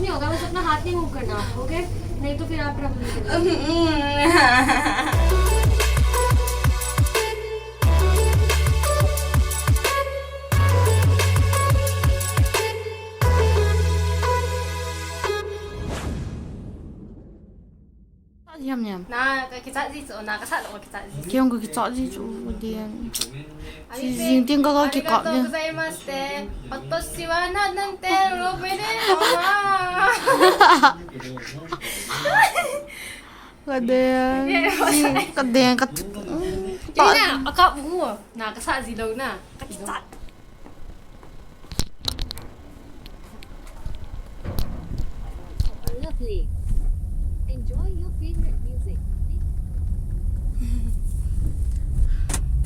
कुछ नहीं होगा, बस अपना हाथ नहीं मूव करना, ओके? नहीं तो फिर आप ट्रबल में nhầm nhầm ना kita gì chỗ ना cái sao đâu kita gì kia không có cái chỗ gì chỗ đi riêng tiếng có cái cọp nha 고자이마스테 어떠시와 나는 때로 베레오마 cái đèn cái Nè, cậu mua nà cái xạ gì đâu nè cái xạ Lovely. Enjoy your favorite music.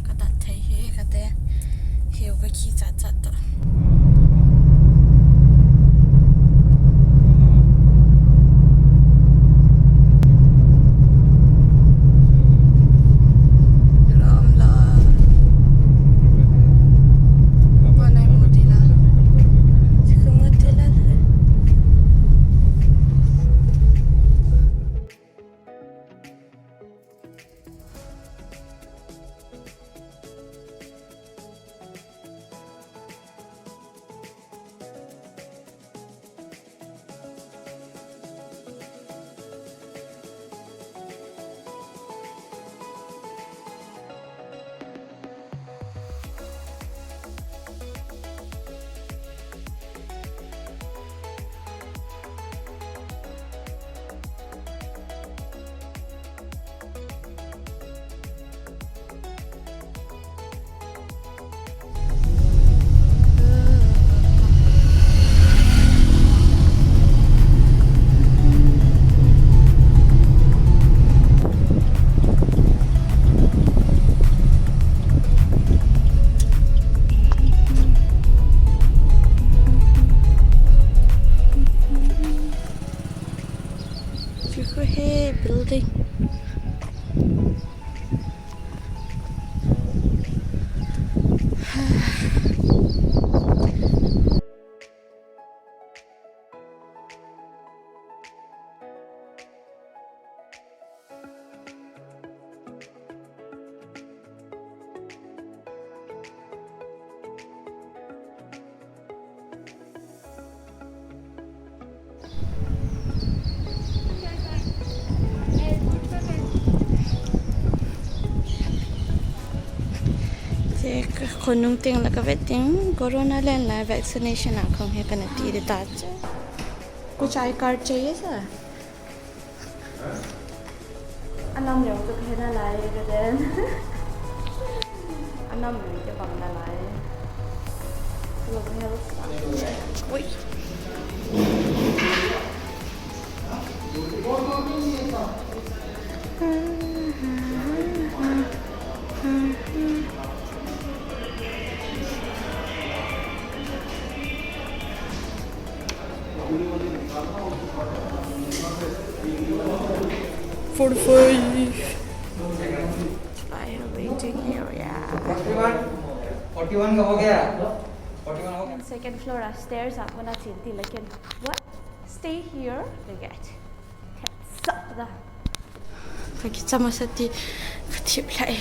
cái đặt thấy cái đèn hiểu cái khí chặt chặt đó building.คนนุ่งเตียงแล้วก็เวทเตียงโควิดเล่นแล้ว vaccination อ่ะคงให้กันตีได้ตัดจ้ะकुछ I card चाहिए सरอันนั้นเดี๋ยวจะให้ละลายก็ได้อันนั้นเดี๋ยวจะบังละลายเราไม่ให้รู้สึกอุ้ย45 waiting area 41 का हो गया 41 हो गया second floor stairs आपको ना चिंती लेकिन what stay here they get sabda fakit sama sati khatib lai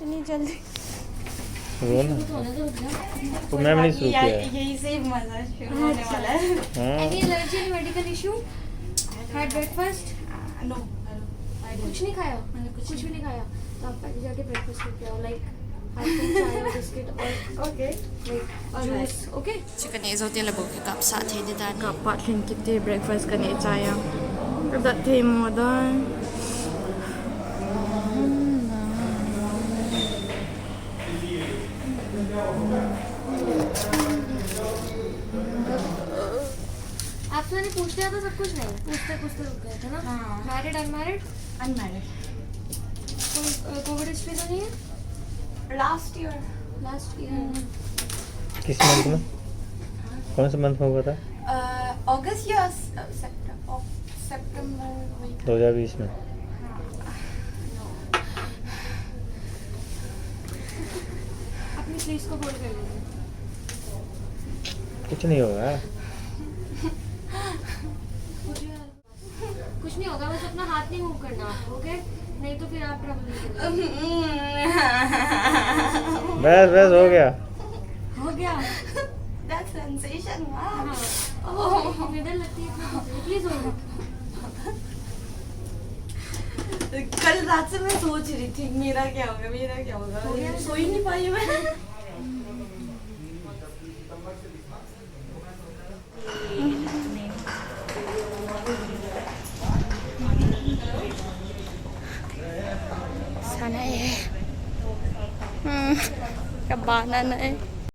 ini जल्दी वो ना तो मैम ने शुरू किया है यही से मजा शुरू होने वाला है Any allergy and medical issue? Had breakfast? no कुछ नहीं खाया मैंने कुछ भी नहीं खाया तो आप पहले जाके ब्रेकफास्ट करके आओ लाइक चाय बिस्किट और okay like juice okay chicken is hotel book kap sa the de dan kap pat lin kiti breakfast kan e chaya that time mo dan आपसे मैंने पूछ लिया था सब कुछ नहीं पूछते रुक गए थे ना married unmarried unmarried Covid history तो नहीं है last year किस मंथ में कौन सा मंथ में हुआ था August yes सितंबर 2020 में। अपनी स्लीव्स को फोल्ड कर लीजिए। कुछ नहीं होगा। कुछ नहीं होगा, बस अपना हाथ नहीं मूव करना आपको, ओके? नहीं तो फिर आप ट्रबल बस बस हो गया। हो गया। दैट सेंसेशन हाँ, निडर लगती है प्लीज हो गया। कल रात से मैं सोच रही थी मेरा क्या होगा, मेरा क्या होगा, हो गया? सो ही नहीं पाई मैं। sana eh. Kabanan na eh.